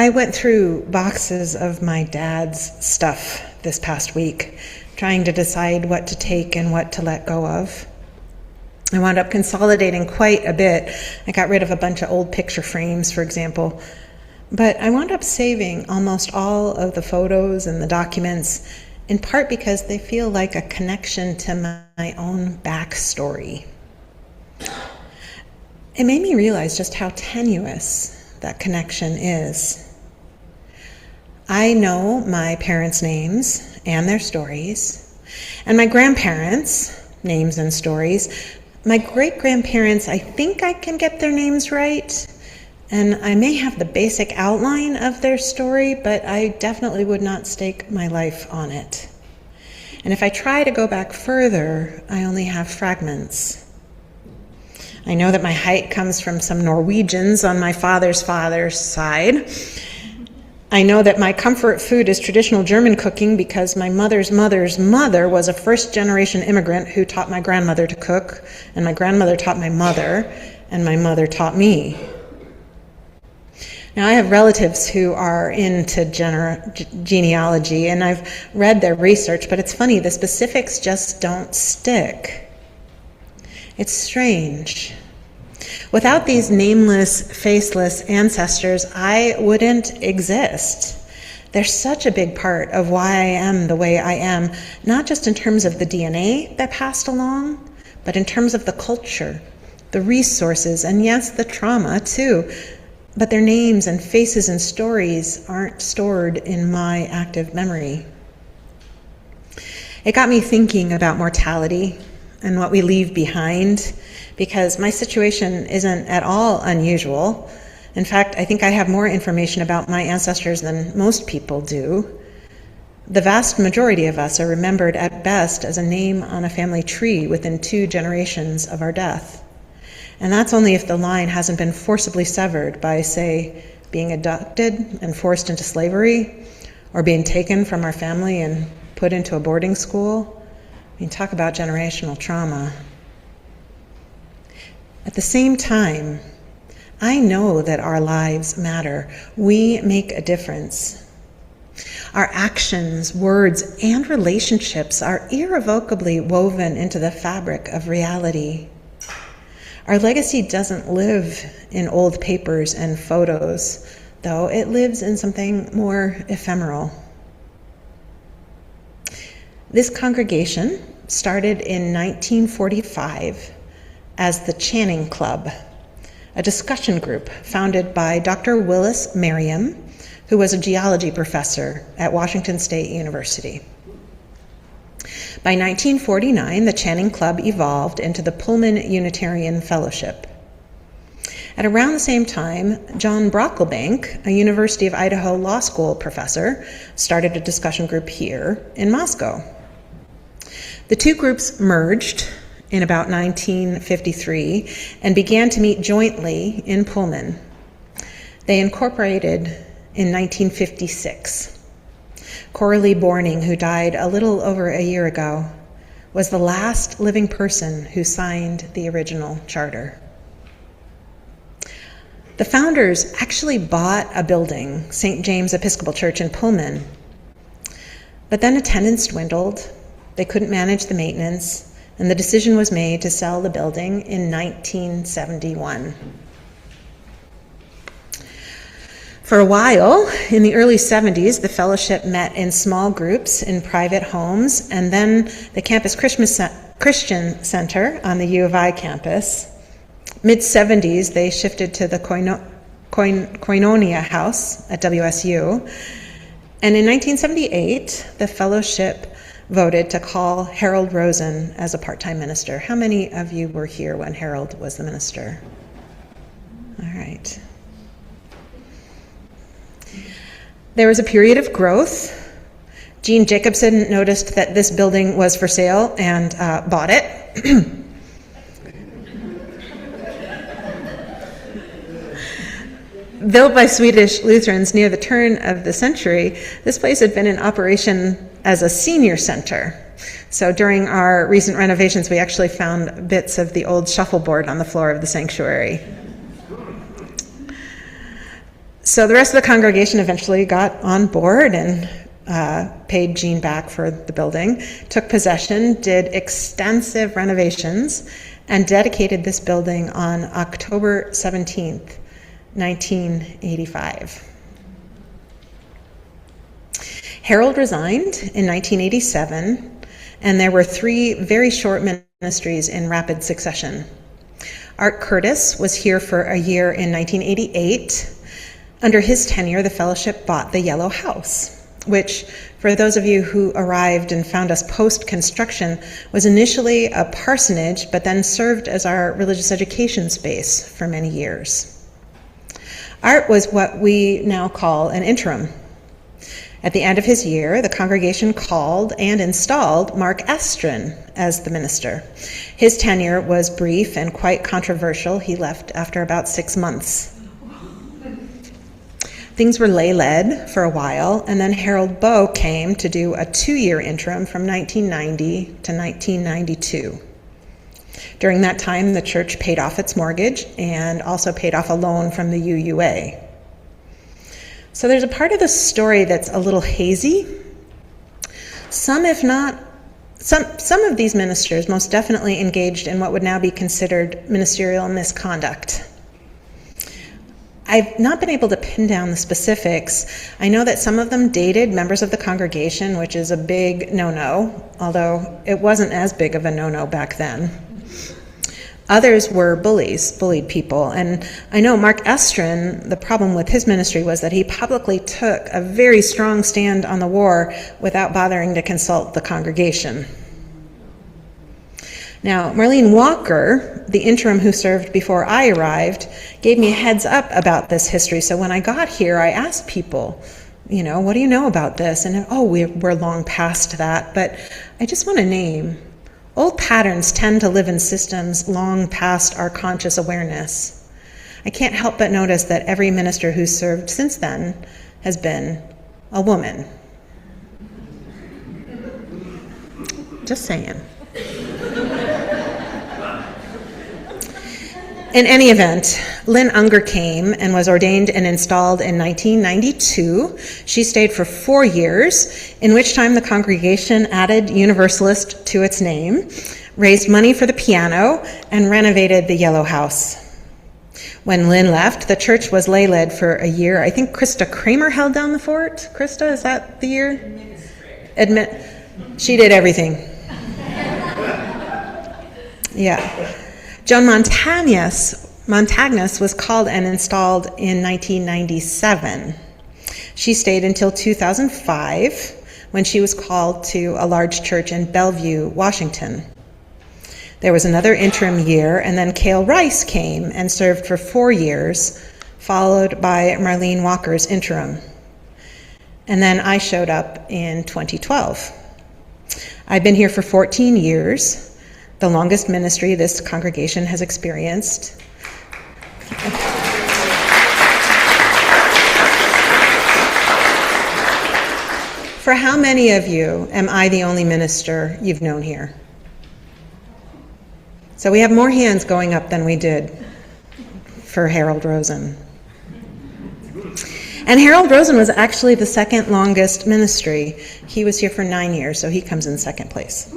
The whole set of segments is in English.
I went through boxes of my dad's stuff this past week, trying to decide what to take and what to let go of. I wound up consolidating quite a bit. I got rid of a bunch of old picture frames, for example. But I wound up saving almost all of the photos and the documents, in part because they feel like a connection to my own backstory. It made me realize just how tenuous that connection is. I know my parents' names and their stories, and my grandparents' names and stories. My great-grandparents, I think I can get their names right, and I may have the basic outline of their story, but I definitely would not stake my life on it. And if I try to go back further, I only have fragments. I know that my height comes from some Norwegians on my father's side. I know that my comfort food is traditional German cooking because my mother's mother's mother was a first-generation immigrant who taught my grandmother to cook, and my grandmother taught my mother, and my mother taught me. Now, I have relatives who are into genealogy, and I've read their research, but it's funny, the specifics just don't stick. It's strange. Without these nameless, faceless ancestors, I wouldn't exist. They're such a big part of why I am the way I am, not just in terms of the DNA that passed along, but in terms of the culture, the resources, and yes, the trauma too. But their names and faces and stories aren't stored in my active memory. It got me thinking about mortality and what we leave behind, because my situation isn't at all unusual. In fact, I think I have more information about my ancestors than most people do. The vast majority of us are remembered at best as a name on a family tree within 2 generations of our death. And that's only if the line hasn't been forcibly severed by, say, being abducted and forced into slavery, or being taken from our family and put into a boarding school. I mean, talk about generational trauma. At the same time, I know that our lives matter. We make a difference. Our actions, words, and relationships are irrevocably woven into the fabric of reality. Our legacy doesn't live in old papers and photos, though it lives in something more ephemeral. This congregation started in 1945 as the Channing Club, a discussion group founded by Dr. Willis Merriam, who was a geology professor at Washington State University. By 1949, the Channing Club evolved into the Pullman Unitarian Fellowship. At around the same time, John Brocklebank, a University of Idaho Law School professor, started a discussion group here in Moscow. The two groups merged in about 1953 and began to meet jointly in Pullman. They incorporated in 1956. Coralie Borning, who died a little over a year ago, was the last living person who signed the original charter. The founders actually bought a building, St. James Episcopal Church in Pullman, but then attendance dwindled, they couldn't manage the maintenance, and the decision was made to sell the building in 1971. For a while, in the early 70s, the fellowship met in small groups in private homes, and then the Campus Christian Center on the U of I campus. Mid-70s, they shifted to the Koinonia House at WSU. And in 1978, the fellowship voted to call Harold Rosen as a part-time minister. How many of you were here when Harold was the minister? All right. There was a period of growth. Gene Jacobson noticed that this building was for sale and bought it. Built by Swedish Lutherans near the turn of the century, this place had been in operation as a senior center. So during our recent renovations, we actually found bits of the old shuffleboard on the floor of the sanctuary. So the rest of the congregation eventually got on board and paid Jean back for the building, took possession, did extensive renovations, and dedicated this building on October 17th, 1985. Harold resigned in 1987, and there were 3 very short ministries in rapid succession. Art Curtis was here for a year in 1988. Under his tenure, the fellowship bought the Yellow House, which, for those of you who arrived and found us post-construction, was initially a parsonage, but then served as our religious education space for many years. Art was what we now call an interim. At the end of his year, the congregation called and installed Mark Estrin as the minister. His tenure was brief and quite controversial. He left after about 6 months. Things were lay-led for a while, and then Harold Bowe came to do a 2-year interim from 1990 to 1992. During that time, the church paid off its mortgage and also paid off a loan from the UUA. So there's a part of the story that's a little hazy. Some of these ministers most definitely engaged in what would now be considered ministerial misconduct. I've not been able to pin down the specifics. I know that some of them dated members of the congregation, which is a big no-no, although it wasn't as big of a no-no back then. Others were bullied people. And I know Mark Estrin, the problem with his ministry was that he publicly took a very strong stand on the war without bothering to consult the congregation. Now, Marlene Walker, the interim who served before I arrived, gave me a heads up about this history. So when I got here, I asked people, what do you know about this? And we're long past that, but I just want to name. Old patterns tend to live in systems long past our conscious awareness. I can't help but notice that every minister who's served since then has been a woman. Just saying. In any event, Lynn Unger came and was ordained and installed in 1992. She stayed for 4 years, in which time the congregation added Universalist to its name, raised money for the piano, and renovated the Yellow House. When Lynn left, the church was lay-led for a year. I think Krista Kramer held down the fort. Krista, is that the year? She did everything. Yeah. Joan Montagnus was called and installed in 1997. She stayed until 2005, when she was called to a large church in Bellevue, Washington. There was another interim year, and then Cale Rice came and served for 4 years, followed by Marlene Walker's interim. And then I showed up in 2012. I've been here for 14 years, the longest ministry this congregation has experienced. For how many of you am I the only minister you've known here? So we have more hands going up than we did for Harold Rosen. And Harold Rosen was actually the second longest ministry. He was here for 9 years, so he comes in second place.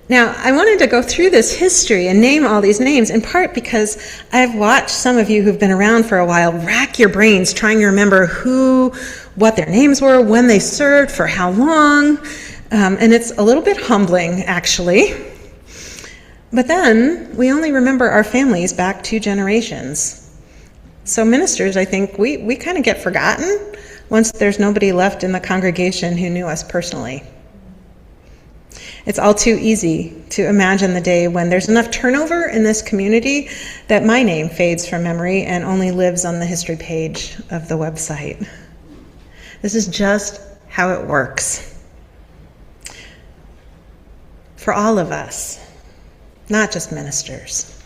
Now, I wanted to go through this history and name all these names, in part because I've watched some of you who've been around for a while rack your brains trying to remember what their names were, when they served, for how long, and it's a little bit humbling, actually. But then, we only remember our families back 2 generations. So ministers, I think, we kind of get forgotten once there's nobody left in the congregation who knew us personally. It's all too easy to imagine the day when there's enough turnover in this community that my name fades from memory and only lives on the history page of the website. This is just how it works. For all of us, not just ministers.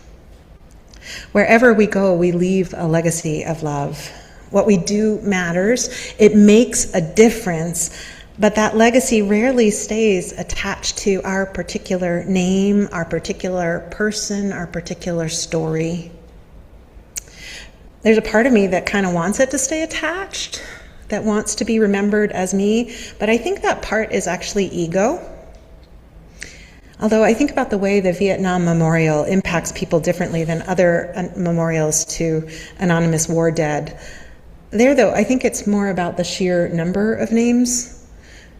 Wherever we go, we leave a legacy of love. What we do matters. It makes a difference. But that legacy rarely stays attached to our particular name, our particular person, our particular story. There's a part of me that kind of wants it to stay attached, that wants to be remembered as me, but I think that part is actually ego. Although I think about the way the Vietnam Memorial impacts people differently than other memorials to anonymous war dead. There, though, I think it's more about the sheer number of names.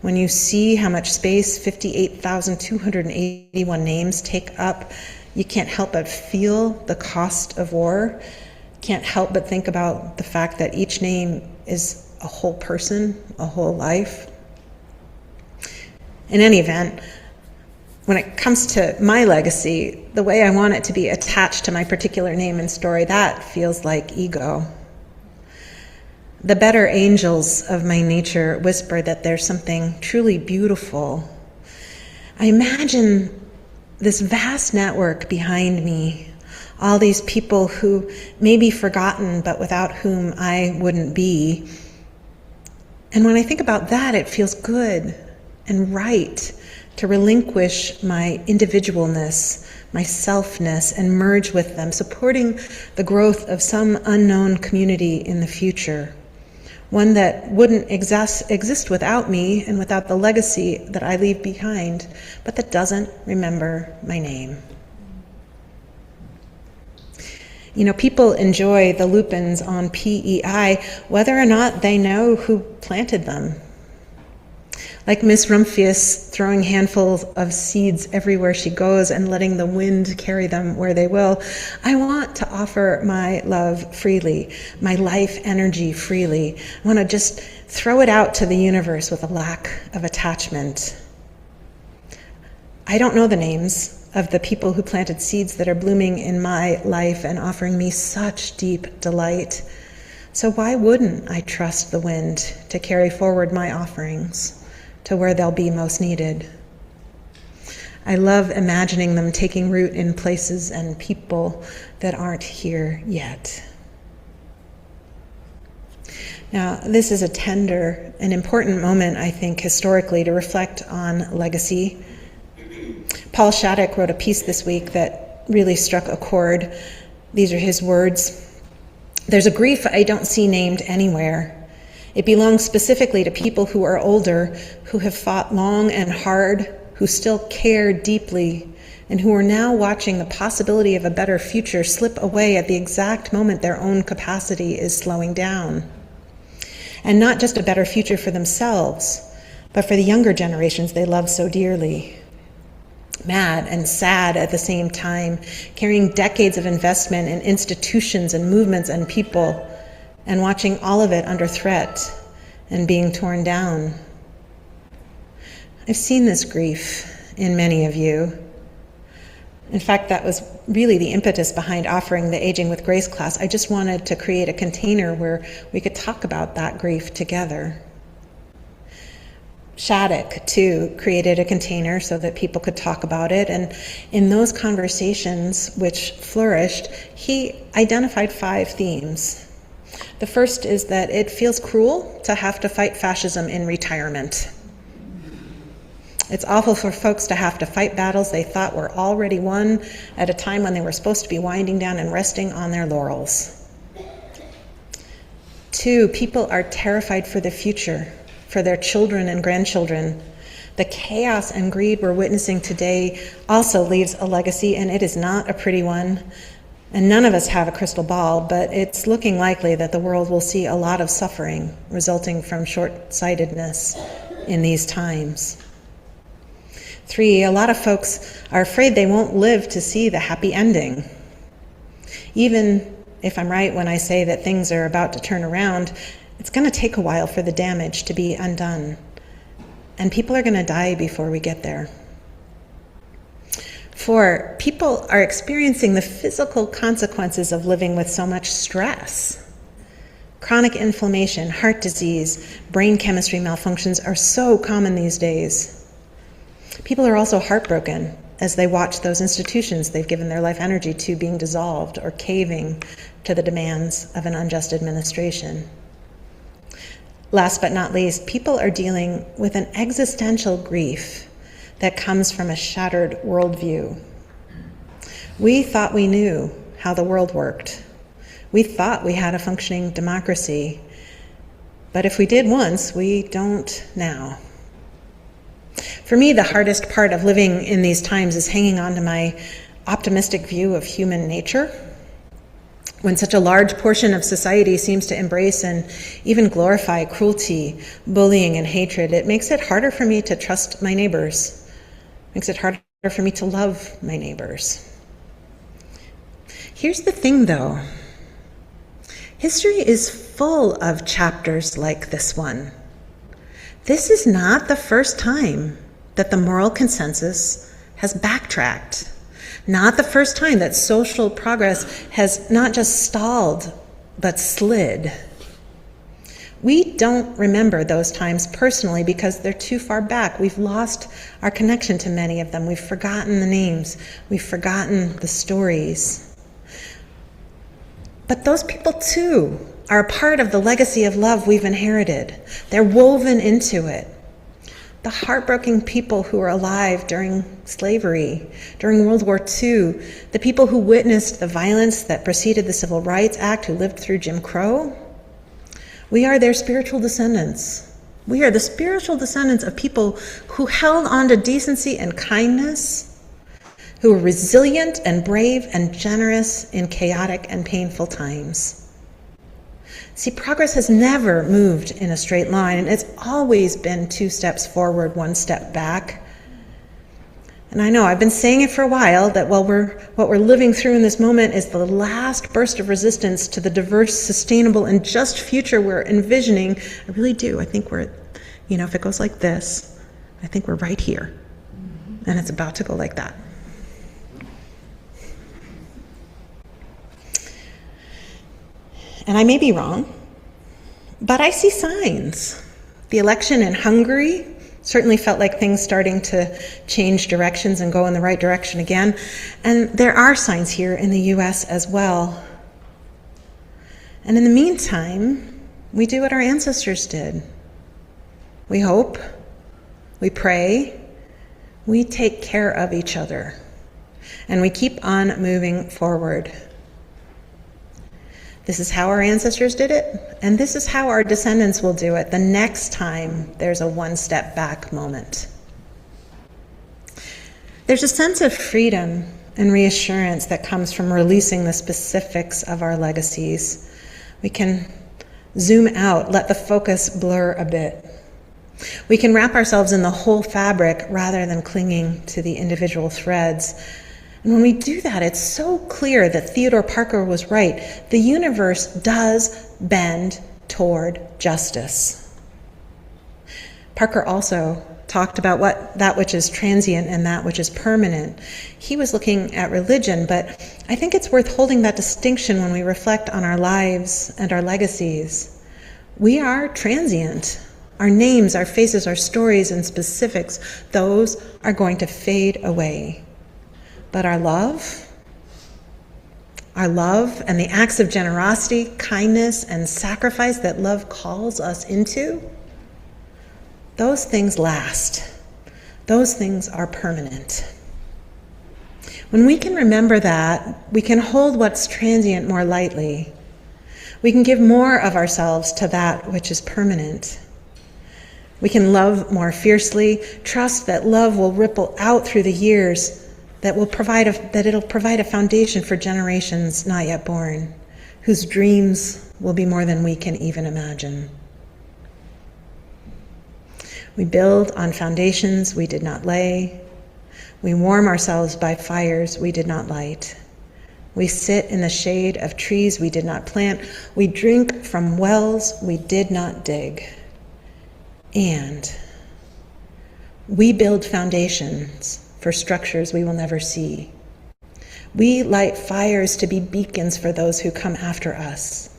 When you see how much space 58,281 names take up, you can't help but feel the cost of war. Can't help but think about the fact that each name is a whole person, a whole life. In any event, when it comes to my legacy, the way I want it to be attached to my particular name and story, that feels like ego. The better angels of my nature whisper that there's something truly beautiful. I imagine this vast network behind me, all these people who may be forgotten, but without whom I wouldn't be. And when I think about that, it feels good and right to relinquish my individualness, my selfness, and merge with them, supporting the growth of some unknown community in the future. One that wouldn't exist without me and without the legacy that I leave behind, but that doesn't remember my name. You know, people enjoy the lupins on PEI whether or not they know who planted them. Like Miss Rumphius throwing handfuls of seeds everywhere she goes and letting the wind carry them where they will, I want to offer my love freely, my life energy freely. I want to just throw it out to the universe with a lack of attachment. I don't know the names of the people who planted seeds that are blooming in my life and offering me such deep delight. So why wouldn't I trust the wind to carry forward my offerings to where they'll be most needed? I love imagining them taking root in places and people that aren't here yet. Now, this is a tender and important moment, I think, historically, to reflect on legacy. Paul Shattuck wrote a piece this week that really struck a chord. These are his words. There's a grief I don't see named anywhere. It belongs specifically to people who are older, who have fought long and hard, who still care deeply, and who are now watching the possibility of a better future slip away at the exact moment their own capacity is slowing down. And not just a better future for themselves, but for the younger generations they love so dearly. Mad and sad at the same time, carrying decades of investment in institutions and movements and people, and watching all of it under threat and being torn down. I've seen this grief in many of you. In fact, that was really the impetus behind offering the Aging with Grace class. I just wanted to create a container where we could talk about that grief together. Shattuck, too, created a container so that people could talk about it. And in those conversations, which flourished, he identified 5 themes. The first is that it feels cruel to have to fight fascism in retirement. It's awful for folks to have to fight battles they thought were already won at a time when they were supposed to be winding down and resting on their laurels. 2, people are terrified for the future, for their children and grandchildren. The chaos and greed we're witnessing today also leaves a legacy, and it is not a pretty one. And none of us have a crystal ball, but it's looking likely that the world will see a lot of suffering resulting from short-sightedness in these times. 3, a lot of folks are afraid they won't live to see the happy ending. Even if I'm right when I say that things are about to turn around, it's going to take a while for the damage to be undone. And people are going to die before we get there. 4, people are experiencing the physical consequences of living with so much stress. Chronic inflammation, heart disease, brain chemistry malfunctions are so common these days. People are also heartbroken as they watch those institutions they've given their life energy to being dissolved or caving to the demands of an unjust administration. Last but not least, people are dealing with an existential grief that comes from a shattered worldview. We thought we knew how the world worked. We thought we had a functioning democracy, but if we did once, we don't now. For me, the hardest part of living in these times is hanging on to my optimistic view of human nature. When such a large portion of society seems to embrace and even glorify cruelty, bullying, and hatred, it makes it harder for me to trust my neighbors. It makes it harder for me to love my neighbors. Here's the thing, though. History is full of chapters like this one. This is not the first time that the moral consensus has backtracked. Not the first time that social progress has not just stalled, but slid. We don't remember those times personally because they're too far back. We've lost our connection to many of them. We've forgotten the names. We've forgotten the stories. But those people too are a part of the legacy of love we've inherited. They're woven into it. The heartbroken people who were alive during slavery, during World War II, the people who witnessed the violence that preceded the Civil Rights Act, who lived through Jim Crow, we are their spiritual descendants. We are the spiritual descendants of people who held on to decency and kindness, who were resilient and brave and generous in chaotic and painful times. See, progress has never moved in a straight line, and it's always been 2 steps forward, 1 step back. And I know I've been saying it for a while that what we're living through in this moment is the last burst of resistance to the diverse, sustainable, and just future we're envisioning. I really do. I think we're, if it goes like this, I think we're right here. And it's about to go like that. And I may be wrong, but I see signs. The election in Hungary certainly felt like things starting to change directions and go in the right direction again. And there are signs here in the US as well. And in the meantime, we do what our ancestors did. We hope, we pray, we take care of each other, and we keep on moving forward. This is how our ancestors did it, and this is how our descendants will do it the next time there's a 1 step back moment. There's a sense of freedom and reassurance that comes from releasing the specifics of our legacies. We can zoom out, let the focus blur a bit. We can wrap ourselves in the whole fabric rather than clinging to the individual threads. And when we do that, it's so clear that Theodore Parker was right. The universe does bend toward justice. Parker also talked about that which is transient and that which is permanent. He was looking at religion, but I think it's worth holding that distinction when we reflect on our lives and our legacies. We are transient. Our names, our faces, our stories, and specifics, those are going to fade away. But our love and the acts of generosity, kindness, and sacrifice that love calls us into, those things last. Those things are permanent. When we can remember that, we can hold what's transient more lightly. We can give more of ourselves to that which is permanent. We can love more fiercely, trust that love will ripple out through the years, that it'll provide a foundation for generations not yet born, whose dreams will be more than we can even imagine. We build on foundations we did not lay. We warm ourselves by fires we did not light. We sit in the shade of trees we did not plant. We drink from wells we did not dig. And we build foundations for structures we will never see. We light fires to be beacons for those who come after us.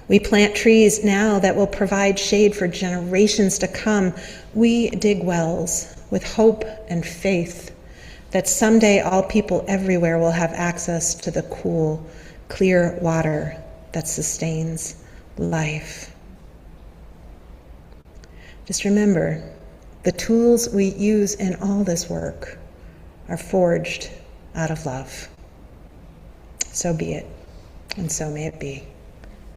We plant trees now that will provide shade for generations to come. We dig wells with hope and faith that someday all people everywhere will have access to the cool, clear water that sustains life. Just remember, the tools we use in all this work are forged out of love. So be it. and so may it be.